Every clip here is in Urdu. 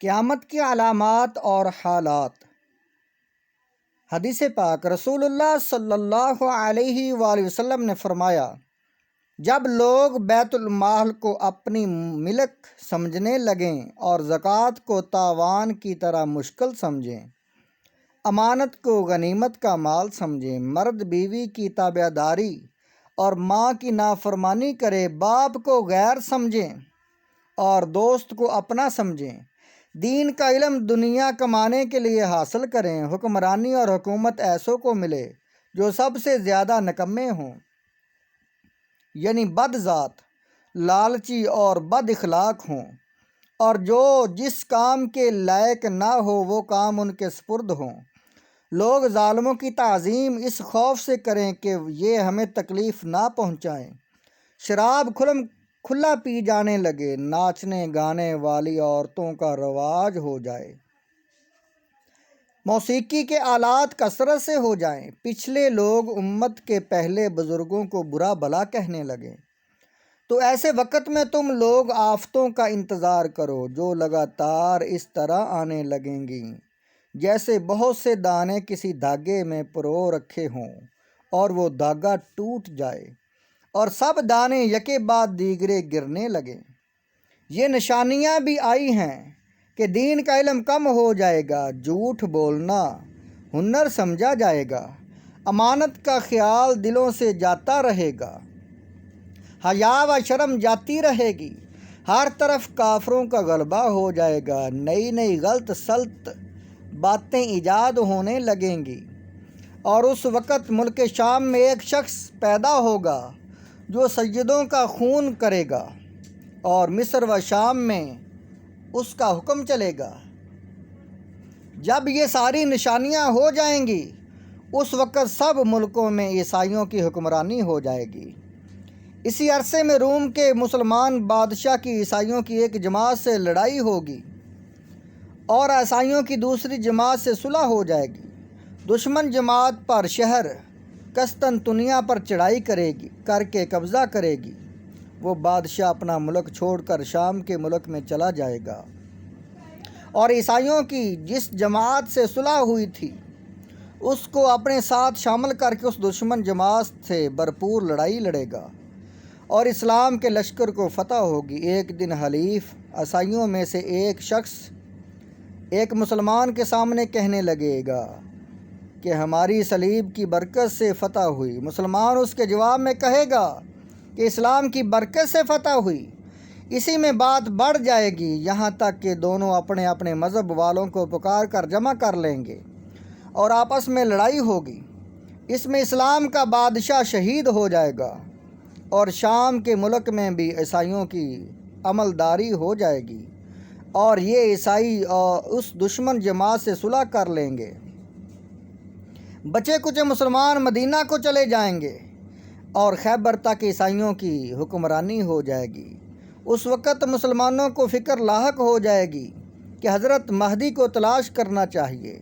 قیامت کی علامات اور حالات۔ حدیث پاک رسول اللہ صلی اللہ علیہ وآلہ وسلم نے فرمایا، جب لوگ بیت المال کو اپنی ملک سمجھنے لگیں اور زکوٰۃ کو تاوان کی طرح مشکل سمجھیں، امانت کو غنیمت کا مال سمجھیں، مرد بیوی کی تابع داری اور ماں کی نافرمانی کرے، باپ کو غیر سمجھیں اور دوست کو اپنا سمجھیں، دین کا علم دنیا کمانے کے لیے حاصل کریں، حکمرانی اور حکومت ایسوں کو ملے جو سب سے زیادہ نکمے ہوں، یعنی بد ذات، لالچی اور بد اخلاق ہوں، اور جو جس کام کے لائق نہ ہو وہ کام ان کے سپرد ہوں۔ لوگ ظالموں کی تعظیم اس خوف سے کریں کہ یہ ہمیں تکلیف نہ پہنچائیں، شراب کھلا پی جانے لگے، ناچنے گانے والی عورتوں کا رواج ہو جائے، موسیقی کے آلات کثرت سے ہو جائیں، پچھلے لوگ امت کے پہلے بزرگوں کو برا بھلا کہنے لگیں، تو ایسے وقت میں تم لوگ آفتوں کا انتظار کرو جو لگاتار اس طرح آنے لگیں گی جیسے بہت سے دانے کسی دھاگے میں پرو رکھے ہوں اور وہ دھاگا ٹوٹ جائے اور سب دانے یکے بعد دیگرے گرنے لگیں۔ یہ نشانیاں بھی آئی ہیں کہ دین کا علم کم ہو جائے گا، جھوٹ بولنا ہنر سمجھا جائے گا، امانت کا خیال دلوں سے جاتا رہے گا، حیا و شرم جاتی رہے گی، ہر طرف کافروں کا غلبہ ہو جائے گا، نئی نئی غلط سلط باتیں ایجاد ہونے لگیں گی، اور اس وقت ملک شام میں ایک شخص پیدا ہوگا جو سیدوں کا خون کرے گا، اور مصر و شام میں اس کا حکم چلے گا۔ جب یہ ساری نشانیاں ہو جائیں گی اس وقت سب ملکوں میں عیسائیوں کی حکمرانی ہو جائے گی۔ اسی عرصے میں روم کے مسلمان بادشاہ کی عیسائیوں کی ایک جماعت سے لڑائی ہوگی اور عیسائیوں کی دوسری جماعت سے صلح ہو جائے گی۔ دشمن جماعت پر شہر قسطنطنیہ پر چڑھائی کر کے قبضہ کرے گی، وہ بادشاہ اپنا ملک چھوڑ کر شام کے ملک میں چلا جائے گا اور عیسائیوں کی جس جماعت سے صلح ہوئی تھی اس کو اپنے ساتھ شامل کر کے اس دشمن جماعت سے بھرپور لڑائی لڑے گا اور اسلام کے لشکر کو فتح ہوگی۔ ایک دن حلیف عیسائیوں میں سے ایک شخص ایک مسلمان کے سامنے کہنے لگے گا کہ ہماری صلیب کی برکت سے فتح ہوئی، مسلمان اس کے جواب میں کہے گا کہ اسلام کی برکت سے فتح ہوئی۔ اسی میں بات بڑھ جائے گی یہاں تک کہ دونوں اپنے اپنے مذہب والوں کو پکار کر جمع کر لیں گے اور آپس میں لڑائی ہوگی۔ اس میں اسلام کا بادشاہ شہید ہو جائے گا اور شام کے ملک میں بھی عیسائیوں کی عملداری ہو جائے گی اور یہ عیسائی اور اس دشمن جماعت سے صلح کر لیں گے۔ بچے کچھ مسلمان مدینہ کو چلے جائیں گے اور خیبر تک عیسائیوں کی حکمرانی ہو جائے گی۔ اس وقت مسلمانوں کو فکر لاحق ہو جائے گی کہ حضرت مہدی کو تلاش کرنا چاہیے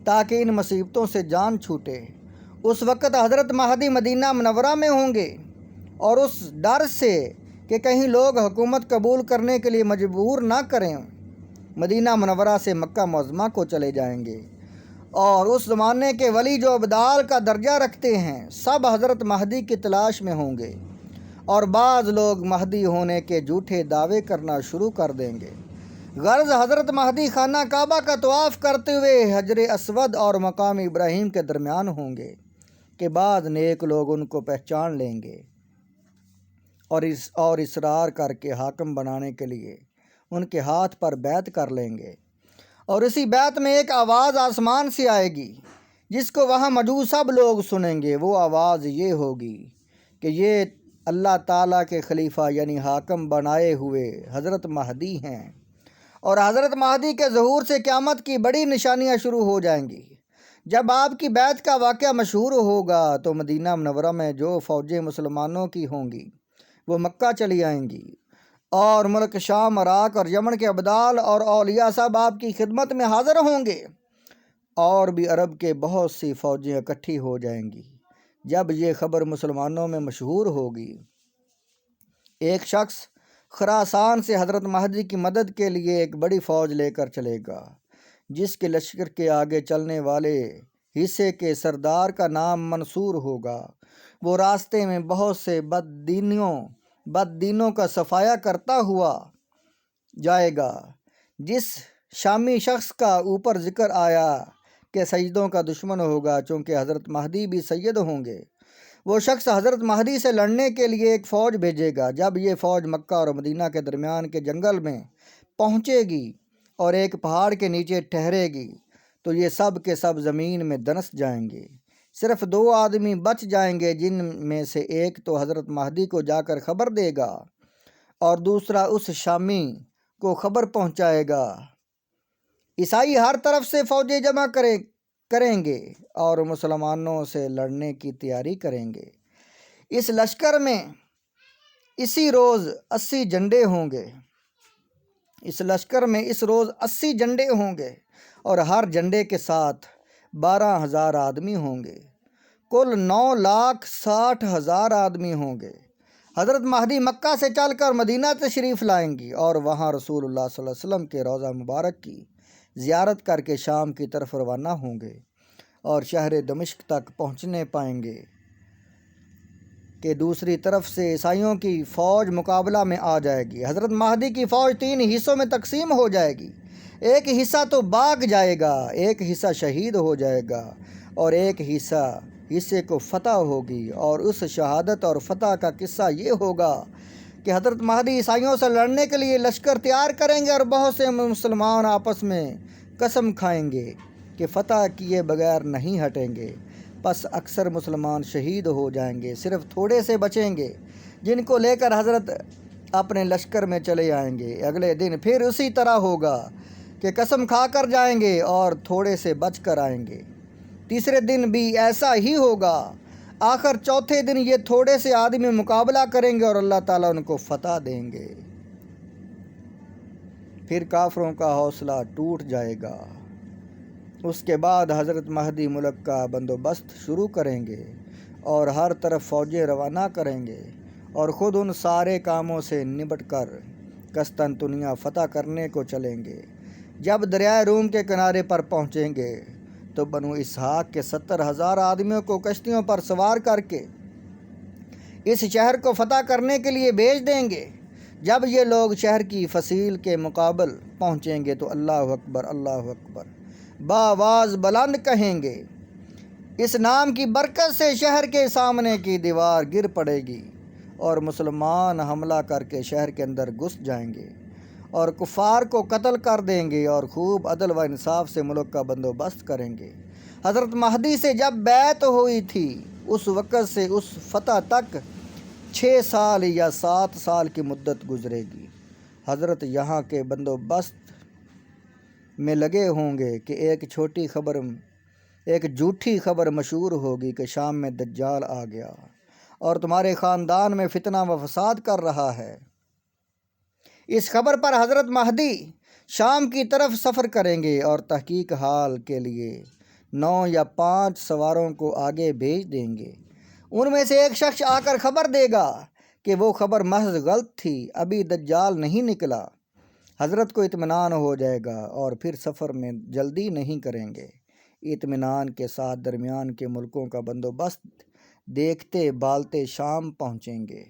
تاکہ ان مصیبتوں سے جان چھوٹے۔ اس وقت حضرت مہدی مدینہ منورہ میں ہوں گے اور اس ڈر سے کہ کہیں لوگ حکومت قبول کرنے کے لیے مجبور نہ کریں مدینہ منورہ سے مکہ معظمہ کو چلے جائیں گے، اور اس زمانے کے ولی جو ابدال کا درجہ رکھتے ہیں سب حضرت مہدی کی تلاش میں ہوں گے، اور بعض لوگ مہدی ہونے کے جھوٹے دعوے کرنا شروع کر دیں گے۔ غرض حضرت مہدی خانہ کعبہ کا طواف کرتے ہوئے حجر اسود اور مقام ابراہیم کے درمیان ہوں گے کہ بعض نیک لوگ ان کو پہچان لیں گے اور اصرار کر کے حاکم بنانے کے لیے ان کے ہاتھ پر بیعت کر لیں گے، اور اسی بیعت میں ایک آواز آسمان سے آئے گی جس کو وہاں موجود سب لوگ سنیں گے۔ وہ آواز یہ ہوگی کہ یہ اللہ تعالیٰ کے خلیفہ یعنی حاکم بنائے ہوئے حضرت مہدی ہیں، اور حضرت مہدی کے ظہور سے قیامت کی بڑی نشانیاں شروع ہو جائیں گی۔ جب آپ کی بیعت کا واقعہ مشہور ہوگا تو مدینہ منورہ میں جو فوجیں مسلمانوں کی ہوں گی وہ مکہ چلی آئیں گی، اور ملک شام، عراق اور یمن کے ابدال اور اولیاء صاحب آپ کی خدمت میں حاضر ہوں گے، اور بھی عرب کے بہت سی فوجیں اکٹھی ہو جائیں گی۔ جب یہ خبر مسلمانوں میں مشہور ہوگی ایک شخص خراسان سے حضرت مہدی کی مدد کے لیے ایک بڑی فوج لے کر چلے گا، جس کے لشکر کے آگے چلنے والے حصے کے سردار کا نام منصور ہوگا۔ وہ راستے میں بہت سے بددینوں کا صفایا کرتا ہوا جائے گا۔ جس شامی شخص کا اوپر ذکر آیا کہ سجدوں کا دشمن ہوگا، چونکہ حضرت مہدی بھی سید ہوں گے، وہ شخص حضرت مہدی سے لڑنے کے لیے ایک فوج بھیجے گا۔ جب یہ فوج مکہ اور مدینہ کے درمیان کے جنگل میں پہنچے گی اور ایک پہاڑ کے نیچے ٹھہرے گی تو یہ سب کے سب زمین میں دنس جائیں گے۔ صرف 2 آدمی بچ جائیں گے، جن میں سے ایک تو حضرت مہدی کو جا کر خبر دے گا اور دوسرا اس شامی کو خبر پہنچائے گا۔ عیسائی ہر طرف سے فوجیں جمع کریں گے اور مسلمانوں سے لڑنے کی تیاری کریں گے۔ اس لشکر میں اسی روز 80 جھنڈے ہوں گے۔ اس روز 80 جھنڈے ہوں گے اور ہر جھنڈے کے ساتھ 12,000 آدمی ہوں گے۔ کل 9,60,000 آدمی ہوں گے۔ حضرت مہدی مکہ سے چل کر مدینہ تشریف لائیں گی اور وہاں رسول اللہ صلی اللہ علیہ وسلم کے روضہ مبارک کی زیارت کر کے شام کی طرف روانہ ہوں گے اور شہر دمشق تک پہنچنے پائیں گے کہ دوسری طرف سے عیسائیوں کی فوج مقابلہ میں آ جائے گی۔ حضرت مہدی کی فوج 3 حصوں میں تقسیم ہو جائے گی۔ ایک حصہ تو بھاگ جائے گا، ایک حصہ شہید ہو جائے گا اور ایک حصے کو فتح ہوگی۔ اور اس شہادت اور فتح کا قصہ یہ ہوگا کہ حضرت مہدی عیسائیوں سے لڑنے کے لیے لشکر تیار کریں گے اور بہت سے مسلمان آپس میں قسم کھائیں گے کہ فتح کیے بغیر نہیں ہٹیں گے۔ پس اکثر مسلمان شہید ہو جائیں گے، صرف تھوڑے سے بچیں گے، جن کو لے کر حضرت اپنے لشکر میں چلے آئیں گے۔ اگلے دن پھر اسی طرح ہوگا کہ قسم کھا کر جائیں گے اور تھوڑے سے بچ کر آئیں گے۔ تیسرے دن بھی ایسا ہی ہوگا۔ آخر چوتھے دن یہ تھوڑے سے آدمی مقابلہ کریں گے اور اللہ تعالیٰ ان کو فتح دیں گے۔ پھر کافروں کا حوصلہ ٹوٹ جائے گا۔ اس کے بعد حضرت مہدی ملک کا بندوبست شروع کریں گے اور ہر طرف فوجیں روانہ کریں گے اور خود ان سارے کاموں سے نبٹ کر قسطنطنیہ فتح کرنے کو چلیں گے۔ جب دریائے روم کے کنارے پر پہنچیں گے تو بنو اسحاق کے 70,000 آدمیوں کو کشتیوں پر سوار کر کے اس شہر کو فتح کرنے کے لیے بھیج دیں گے۔ جب یہ لوگ شہر کی فصیل کے مقابل پہنچیں گے تو اللہ اکبر اللہ اکبر بآواز بلند کہیں گے۔ اس نام کی برکت سے شہر کے سامنے کی دیوار گر پڑے گی اور مسلمان حملہ کر کے شہر کے اندر گھس جائیں گے اور کفار کو قتل کر دیں گے اور خوب عدل و انصاف سے ملک کا بندوبست کریں گے۔ حضرت مہدی سے جب بیعت ہوئی تھی اس وقت سے اس فتح تک 6 سال یا 7 سال کی مدت گزرے گی۔ حضرت یہاں کے بندوبست میں لگے ہوں گے کہ ایک جھوٹی خبر مشہور ہوگی کہ شام میں دجال آ گیا اور تمہارے خاندان میں فتنہ و فساد کر رہا ہے۔ اس خبر پر حضرت مہدی شام کی طرف سفر کریں گے اور تحقیق حال کے لیے 9 یا 5 سواروں کو آگے بھیج دیں گے۔ ان میں سے ایک شخص آ کر خبر دے گا کہ وہ خبر محض غلط تھی، ابھی دجال نہیں نکلا۔ حضرت کو اطمینان ہو جائے گا اور پھر سفر میں جلدی نہیں کریں گے۔ اطمینان کے ساتھ درمیان کے ملکوں کا بندوبست دیکھتے بالتے شام پہنچیں گے۔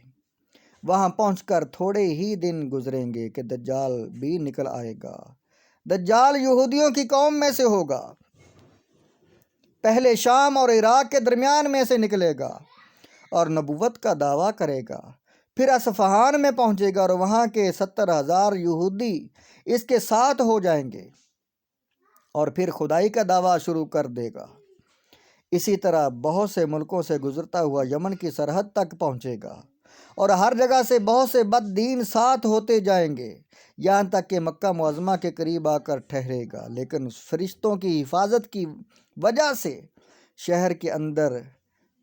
وہاں پہنچ کر تھوڑے ہی دن گزریں گے کہ دجال بھی نکل آئے گا۔ دجال یہودیوں کی قوم میں سے ہوگا، پہلے شام اور عراق کے درمیان میں سے نکلے گا اور نبوت کا دعویٰ کرے گا، پھر اصفہان میں پہنچے گا اور وہاں کے 70,000 یہودی اس کے ساتھ ہو جائیں گے اور پھر خدائی کا دعویٰ شروع کر دے گا۔ اسی طرح بہت سے ملکوں سے گزرتا ہوا یمن کی سرحد تک پہنچے گا اور ہر جگہ سے بہت سے بد دین ساتھ ہوتے جائیں گے، یہاں تک کہ مکہ معظمہ کے قریب آ کر ٹھہرے گا، لیکن فرشتوں کی حفاظت کی وجہ سے شہر کے اندر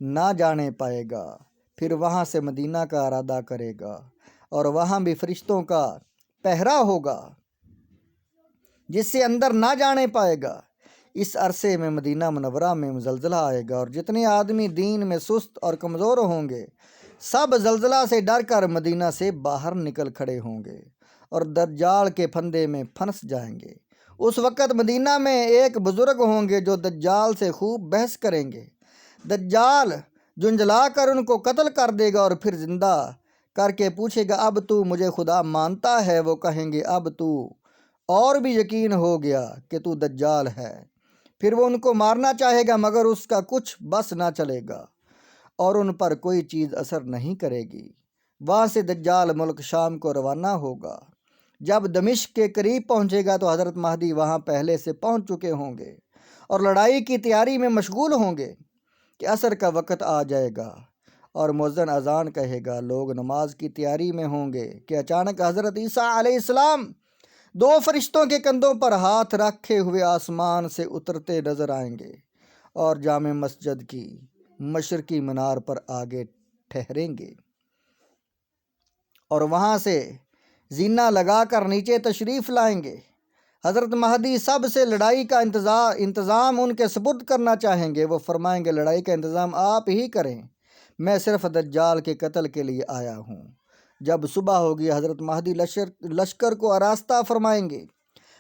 نہ جانے پائے گا۔ پھر وہاں سے مدینہ کا ارادہ کرے گا اور وہاں بھی فرشتوں کا پہرا ہوگا جس سے اندر نہ جانے پائے گا۔ اس عرصے میں مدینہ منورہ میں زلزلہ آئے گا اور جتنے آدمی دین میں سست اور کمزور ہوں گے سب زلزلہ سے ڈر کر مدینہ سے باہر نکل کھڑے ہوں گے اور دجال کے پھندے میں پھنس جائیں گے۔ اس وقت مدینہ میں ایک بزرگ ہوں گے جو دجال سے خوب بحث کریں گے۔ دجال جنجلا کر ان کو قتل کر دے گا اور پھر زندہ کر کے پوچھے گا اب تو مجھے خدا مانتا ہے؟ وہ کہیں گے اب تو اور بھی یقین ہو گیا کہ تو دجال ہے۔ پھر وہ ان کو مارنا چاہے گا مگر اس کا کچھ بس نہ چلے گا اور ان پر کوئی چیز اثر نہیں کرے گی۔ وہاں سے دجال ملک شام کو روانہ ہوگا۔ جب دمشق کے قریب پہنچے گا تو حضرت مہدی وہاں پہلے سے پہنچ چکے ہوں گے اور لڑائی کی تیاری میں مشغول ہوں گے کہ عصر کا وقت آ جائے گا اور مؤذن اذان کہے گا، لوگ نماز کی تیاری میں ہوں گے کہ اچانک حضرت عیسیٰ علیہ السلام دو فرشتوں کے کندھوں پر ہاتھ رکھے ہوئے آسمان سے اترتے نظر آئیں گے اور جامع مسجد کی مشرقی مینار پر آگے ٹھہریں گے اور وہاں سے زینہ لگا کر نیچے تشریف لائیں گے۔ حضرت مہدی سب سے لڑائی کا انتظام ان کے سپرد کرنا چاہیں گے۔ وہ فرمائیں گے لڑائی کا انتظام آپ ہی کریں، میں صرف دجال کے قتل کے لیے آیا ہوں۔ جب صبح ہوگی حضرت مہدی لشکر کو آراستہ فرمائیں گے۔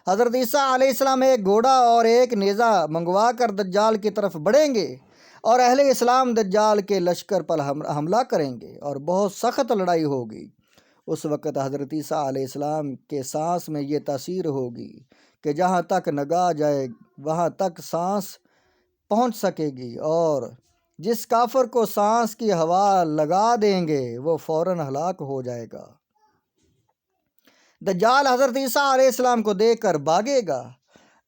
حضرت عیسیٰ علیہ السلام ایک گھوڑا اور ایک نیزہ منگوا کر دجال کی طرف بڑھیں گے اور اہل اسلام دجال کے لشکر پر حملہ کریں گے اور بہت سخت لڑائی ہوگی۔ اس وقت حضرت عیسیٰ علیہ السلام کے سانس میں یہ تاثیر ہوگی کہ جہاں تک نگاہ جائے وہاں تک سانس پہنچ سکے گی اور جس کافر کو سانس کی ہوا لگا دیں گے وہ فوراً ہلاک ہو جائے گا۔ دجال حضرت عیسیٰ علیہ السلام کو دیکھ کر بھاگے گا۔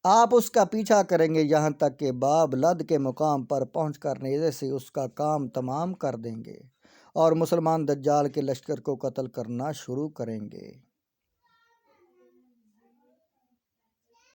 آپ اس کا پیچھا کریں گے یہاں تک کہ باب لد کے مقام پر پہنچ کر نیزے سے اس کا کام تمام کر دیں گے اور مسلمان دجال کے لشکر کو قتل کرنا شروع کریں گے۔